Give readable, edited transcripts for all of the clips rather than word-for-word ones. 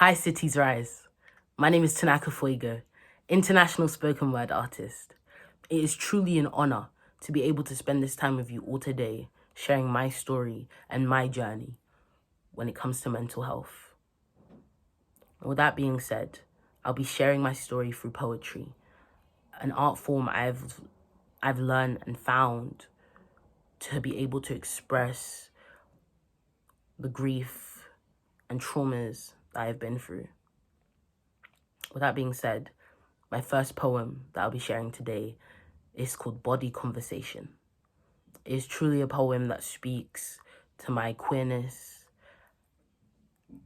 Hi, citiesRISE. My name is Tanaka Fuego, international spoken word artist. It is truly an honor to be able to spend this time with you all today, sharing my story and my journey when it comes to mental health. And with that being said, I'll be sharing my story through poetry, an art form I've learned and found to be able to express the grief and traumas that I've been through. With that being said, my first poem that I'll be sharing today is called Body Conversation. It is truly a poem that speaks to my queerness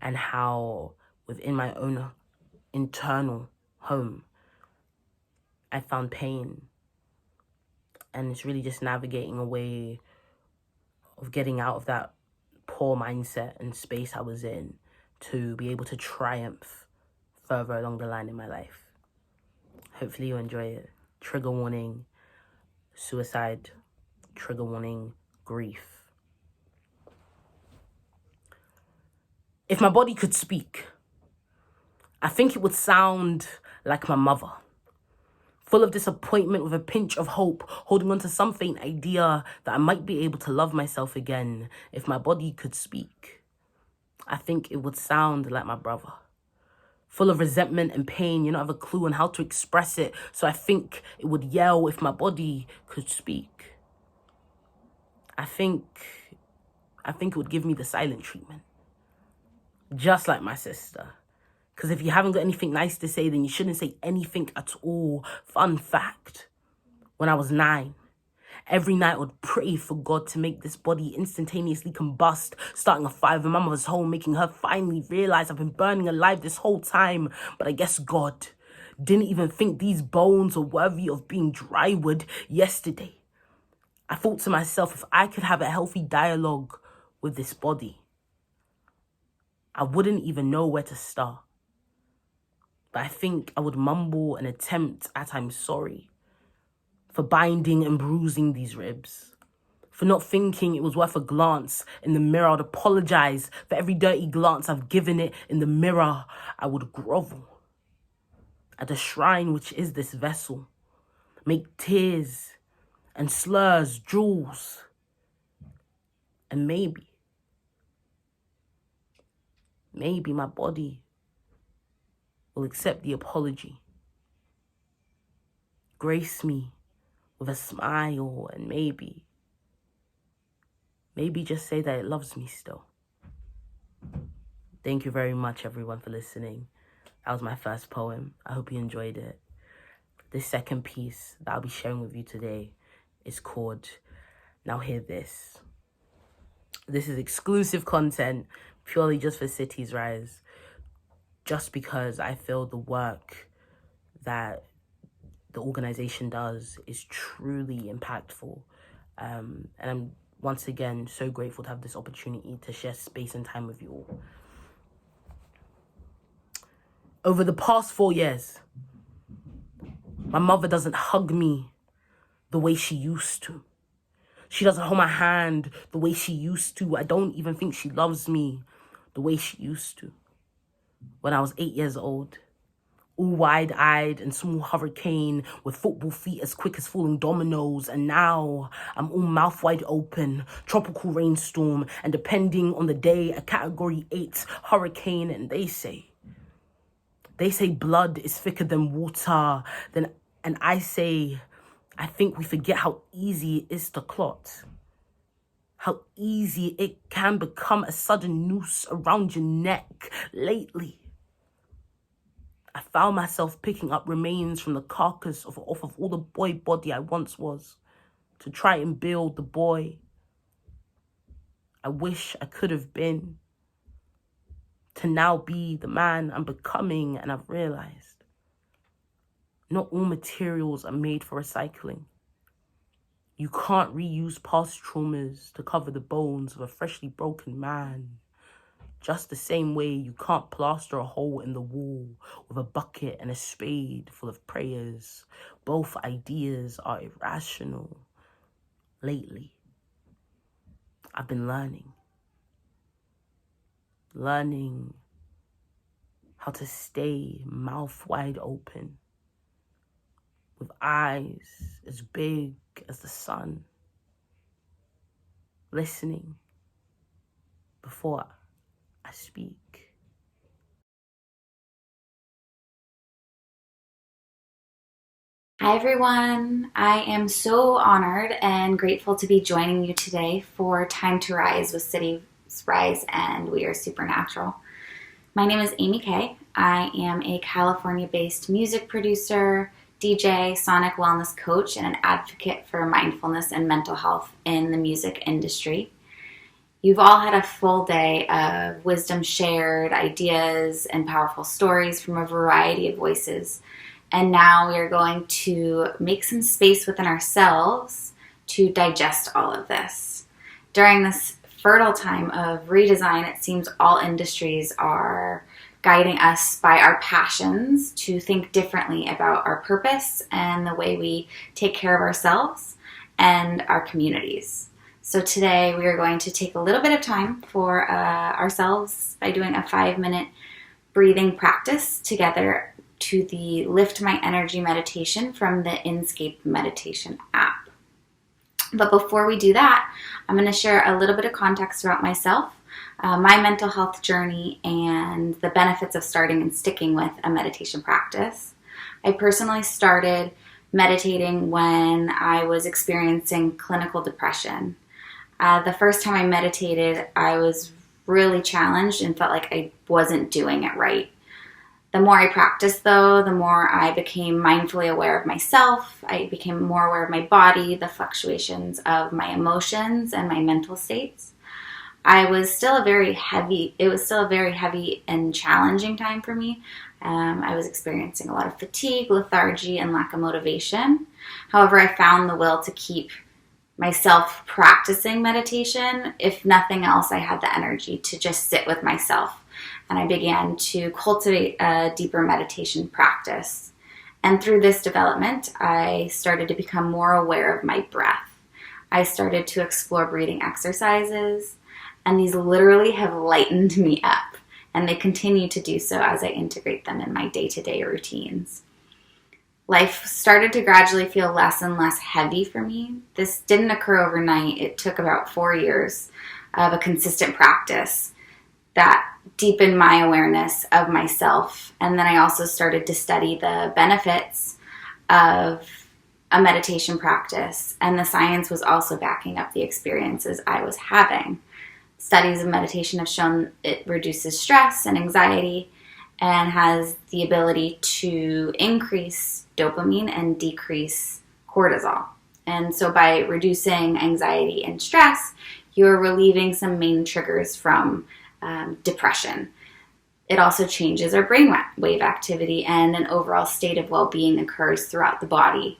and how within my own internal home, I found pain. And it's really just navigating a way of getting out of that poor mindset and space I was in to be able to triumph further along the line in my life. Hopefully you enjoy it. Trigger warning, suicide, trigger warning, grief. If my body could speak, I think it would sound like my mother. Full of disappointment with a pinch of hope, holding on to some faint idea that I might be able to love myself again if my body could speak. I think it would sound like my brother. Full of resentment and pain, you don't have a clue on how to express it, so I think it would yell if my body could speak. I think it would give me the silent treatment. Just like my sister. Because if you haven't got anything nice to say, then you shouldn't say anything at all. Fun fact, when I was 9, every night I would pray for God to make this body instantaneously combust, starting a fire in my mother's home, making her finally realize I've been burning alive this whole time. But I guess God didn't even think these bones were worthy of being dry wood yesterday. I thought to myself, if I could have a healthy dialogue with this body, I wouldn't even know where to start. But I think I would mumble an attempt at I'm sorry for binding and bruising these ribs, for not thinking it was worth a glance in the mirror. I'd apologize for every dirty glance I've given it in the mirror. I would grovel at the shrine which is this vessel, make tears and slurs jewels, and maybe my body will accept the apology, grace me with a smile, and maybe just say that it loves me still. Thank you very much, everyone, for listening. That was my first poem. I hope you enjoyed it. This second piece that I'll be sharing with you today is called Now Hear This. This is exclusive content purely just for citiesRISE, just because I feel the work that the organization does is truly impactful. And I'm once again so grateful to have this opportunity to share space and time with you all. Over the past 4 years, my mother doesn't hug me the way she used to. She doesn't hold my hand the way she used to. I don't even think she loves me the way she used to. When I was 8 years old, all wide-eyed and small hurricane with football feet as quick as falling dominoes, and now I'm all mouth wide open, tropical rainstorm, and depending on the day, a category 8 hurricane, and they say blood is thicker than water, and I say, I think we forget how easy it is to clot. How easy it can become a sudden noose around your neck. Lately, I found myself picking up remains from the carcass off of all the boy body I once was to try and build the boy I wish I could have been, to now be the man I'm becoming. And I've realized not all materials are made for recycling. You can't reuse past traumas to cover the bones of a freshly broken man. Just the same way you can't plaster a hole in the wall with a bucket and a spade full of prayers. Both ideas are irrational. Lately, I've been learning how to stay mouth wide open, with eyes as big as the sun, listening before I speak. Hi everyone, I am so honored and grateful to be joining you today for Time to Rise with citiesRISE and We Are Supernatural. My name is Amy Kay. I am a California-based music producer, DJ, sonic wellness coach, and an advocate for mindfulness and mental health in the music industry. You've all had a full day of wisdom shared, ideas, and powerful stories from a variety of voices. And now we are going to make some space within ourselves to digest all of this. During this fertile time of redesign, it seems all industries are guiding us by our passions to think differently about our purpose and the way we take care of ourselves and our communities. So today we are going to take a little bit of time for ourselves by doing a 5-minute breathing practice together to the Lift My Energy meditation from the Inscape meditation app. But before we do that, I'm going to share a little bit of context about myself, my mental health journey, and the benefits of starting and sticking with a meditation practice. I personally started meditating when I was experiencing clinical depression. The first time I meditated, I was really challenged and felt like I wasn't doing it right. The more I practiced, though, the more I became mindfully aware of myself. I became more aware of my body, the fluctuations of my emotions, and my mental states. It was still a very heavy and challenging time for me. I was experiencing a lot of fatigue, lethargy, and lack of motivation. However, I found the will to keep myself practicing meditation. If nothing else, I had the energy to just sit with myself. And I began to cultivate a deeper meditation practice. And through this development, I started to become more aware of my breath. I started to explore breathing exercises, and these literally have lightened me up. And they continue to do so as I integrate them in my day-to-day routines. Life started to gradually feel less and less heavy for me. This didn't occur overnight. It took about 4 years of a consistent practice that deepened my awareness of myself. And then I also started to study the benefits of a meditation practice. And the science was also backing up the experiences I was having. Studies of meditation have shown it reduces stress and anxiety and has the ability to increase dopamine and decrease cortisol. And so by reducing anxiety and stress, you're relieving some main triggers from depression. It also changes our brainwave activity, and an overall state of well-being occurs throughout the body.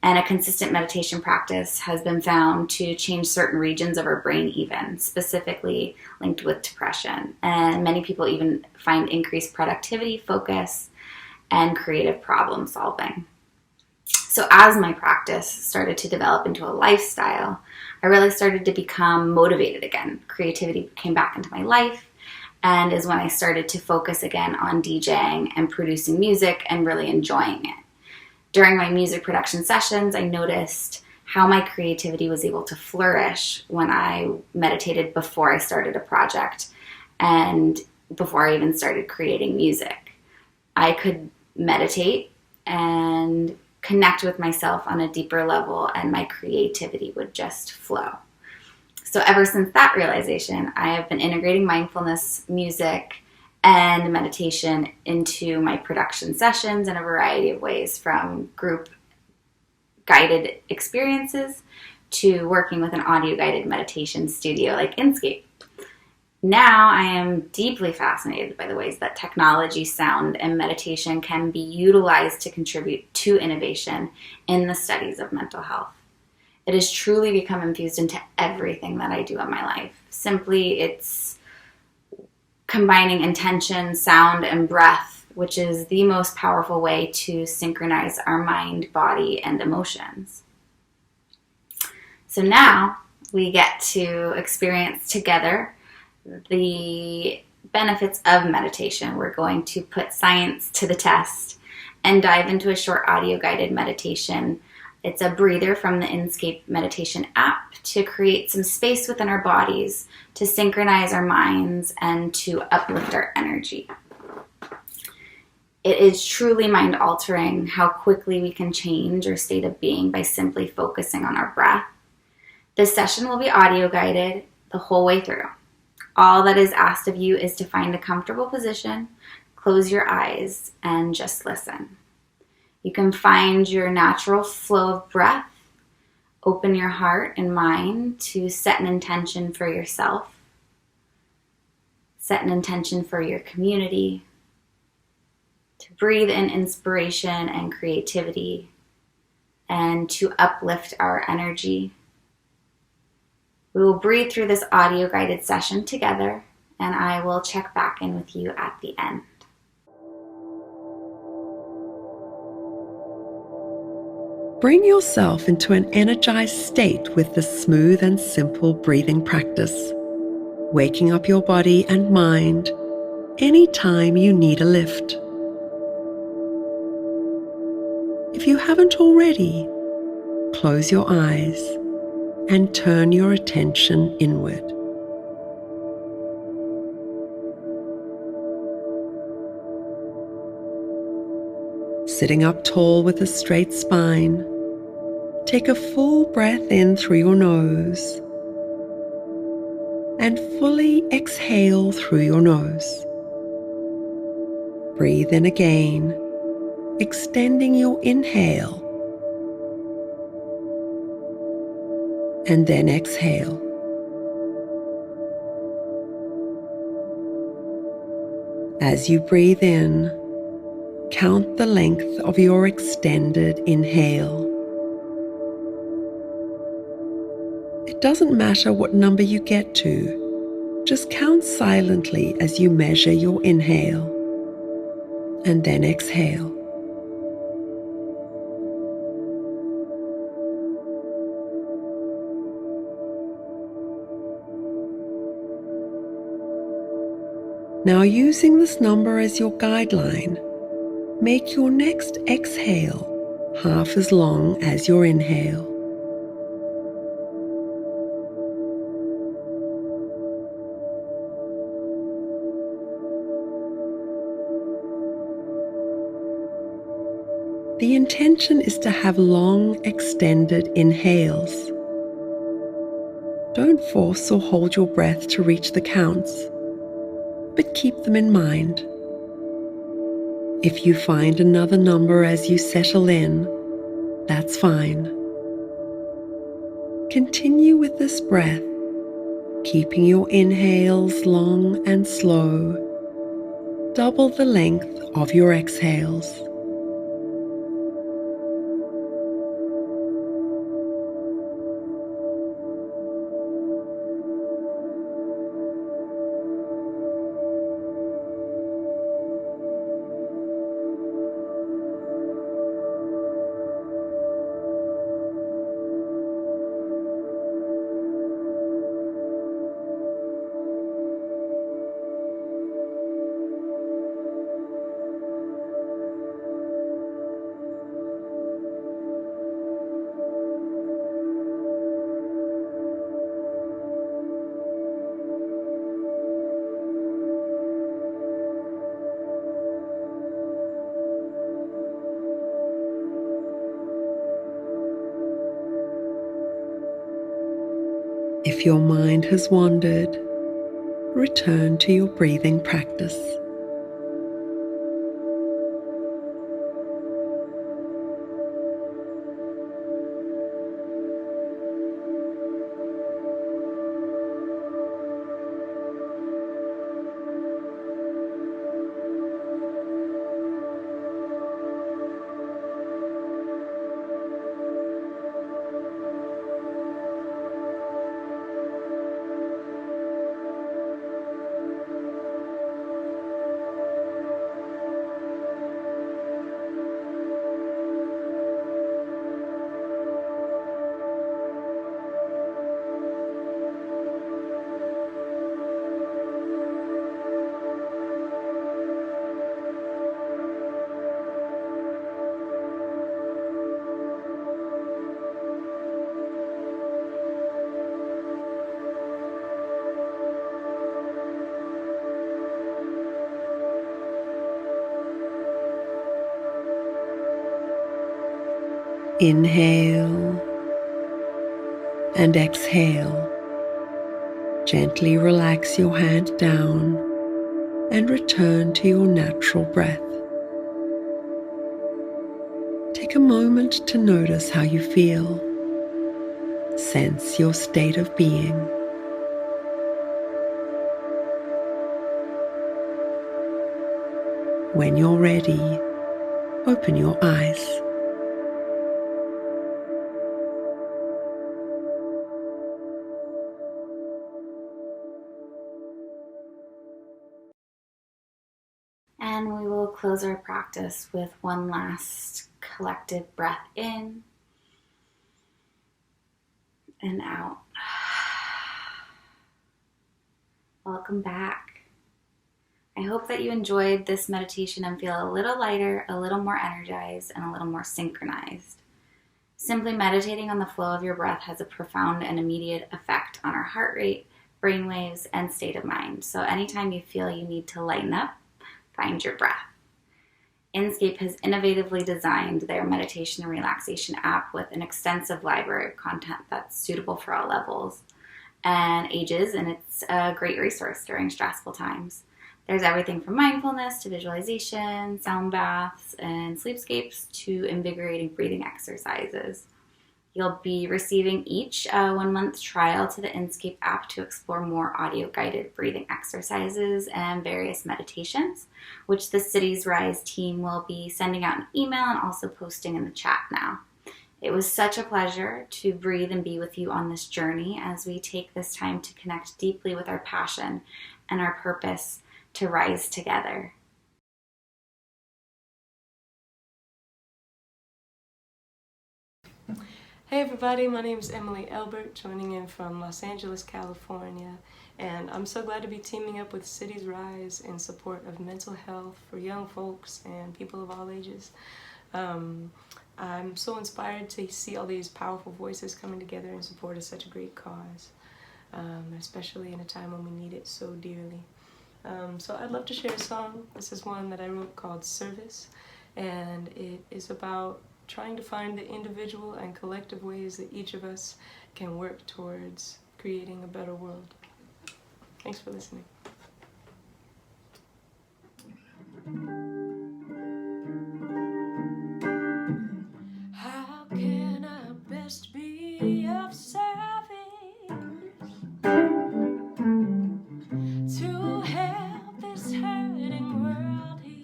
And a consistent meditation practice has been found to change certain regions of our brain, even specifically linked with depression. And many people even find increased productivity, focus, and creative problem solving. So as my practice started to develop into a lifestyle, I really started to become motivated again. Creativity came back into my life, and is when I started to focus again on DJing and producing music and really enjoying it. During my music production sessions, I noticed how my creativity was able to flourish when I meditated before I started a project and before I even started creating music. I could meditate and connect with myself on a deeper level, and my creativity would just flow. So ever since that realization, I have been integrating mindfulness, music, and meditation into my production sessions in a variety of ways, from group guided experiences to working with an audio guided meditation studio like Inscape. Now I am deeply fascinated by the ways that technology, sound, and meditation can be utilized to contribute to innovation in the studies of mental health. It has truly become infused into everything that I do in my life. Simply, it's combining intention, sound, and breath, which is the most powerful way to synchronize our mind, body, and emotions. So now we get to experience together the benefits of meditation. We're going to put science to the test and dive into a short audio guided meditation. It's a breather from the Inscape meditation app to create some space within our bodies, to synchronize our minds, and to uplift our energy. It is truly mind altering how quickly we can change our state of being by simply focusing on our breath. This session will be audio guided the whole way through. All that is asked of you is to find a comfortable position, close your eyes, and just listen. You can find your natural flow of breath. Open your heart and mind to set an intention for yourself. Set an intention for your community. To breathe in inspiration and creativity, and to uplift our energy. We will breathe through this audio guided session together, and I will check back in with you at the end. Bring yourself into an energized state with this smooth and simple breathing practice, waking up your body and mind anytime you need a lift. If you haven't already, close your eyes and turn your attention inward. Sitting up tall with a straight spine, take a full breath in through your nose and fully exhale through your nose. Breathe in again, extending your inhale, and then exhale. As you breathe in, count the length of your extended inhale. It doesn't matter what number you get to, just count silently as you measure your inhale, and then exhale. Now, using this number as your guideline, make your next exhale half as long as your inhale. The intention is to have long, extended inhales. Don't force or hold your breath to reach the counts, but keep them in mind. If you find another number as you settle in, that's fine. Continue with this breath, keeping your inhales long and slow, double the length of your exhales. If your mind has wandered, return to your breathing practice. Inhale and exhale. Gently relax your hand down and return to your natural breath. Take a moment to notice how you feel. Sense your state of being. When you're ready, open your eyes. And we will close our practice with one last collective breath in and out. Welcome back. I hope that you enjoyed this meditation and feel a little lighter, a little more energized, and a little more synchronized. Simply meditating on the flow of your breath has a profound and immediate effect on our heart rate, brain waves, and state of mind. So anytime you feel you need to lighten up, find your breath. Inscape has innovatively designed their meditation and relaxation app with an extensive library of content that's suitable for all levels and ages, and it's a great resource during stressful times. There's everything from mindfulness to visualization, sound baths, and sleepscapes to invigorating breathing exercises. You'll be receiving each a 1-month trial to the Inscape app to explore more audio-guided breathing exercises and various meditations, which the citiesRISE team will be sending out an email and also posting in the chat now. It was such a pleasure to breathe and be with you on this journey as we take this time to connect deeply with our passion and our purpose to rise together. Hey everybody, my name is Emily Elbert, joining in from Los Angeles, California, and I'm so glad to be teaming up with citiesRISE in support of mental health for young folks and people of all ages. I'm so inspired to see all these powerful voices coming together in support of such a great cause, especially in a time when we need it so dearly. So I'd love to share a song. This is one that I wrote called Service, and it is about trying to find the individual and collective ways that each of us can work towards creating a better world. Thanks for listening. How can I best be of service to help this hurting world heal?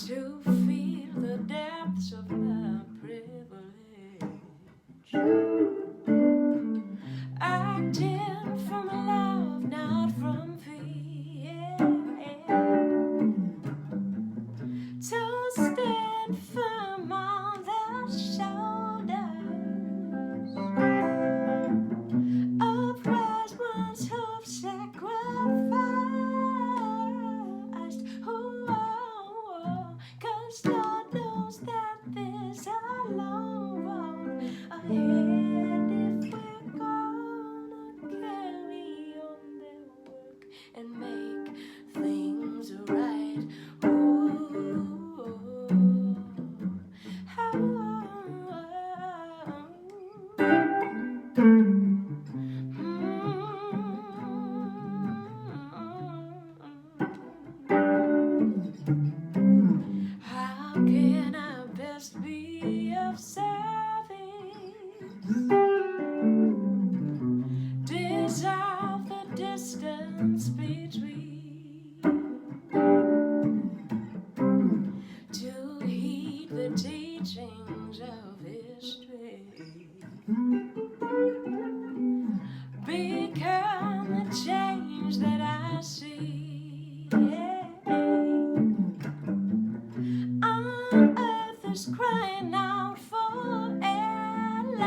To feel the depths of my privilege, acting from love, not from fear, to stand firm on the shoulders of wise ones who've sacrificed. Oh, 'cause Lord knows that there's a long road ahead if we're gonna carry on their work and make things right. How can I best be of service? Dissolve the distance between, to heed the teachings of history, become the change that I see. On earth is crying out for allies,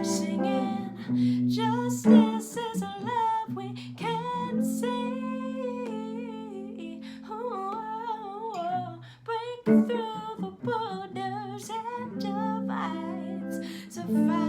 singing justice is a love we can see. Break through the borders and divides to fight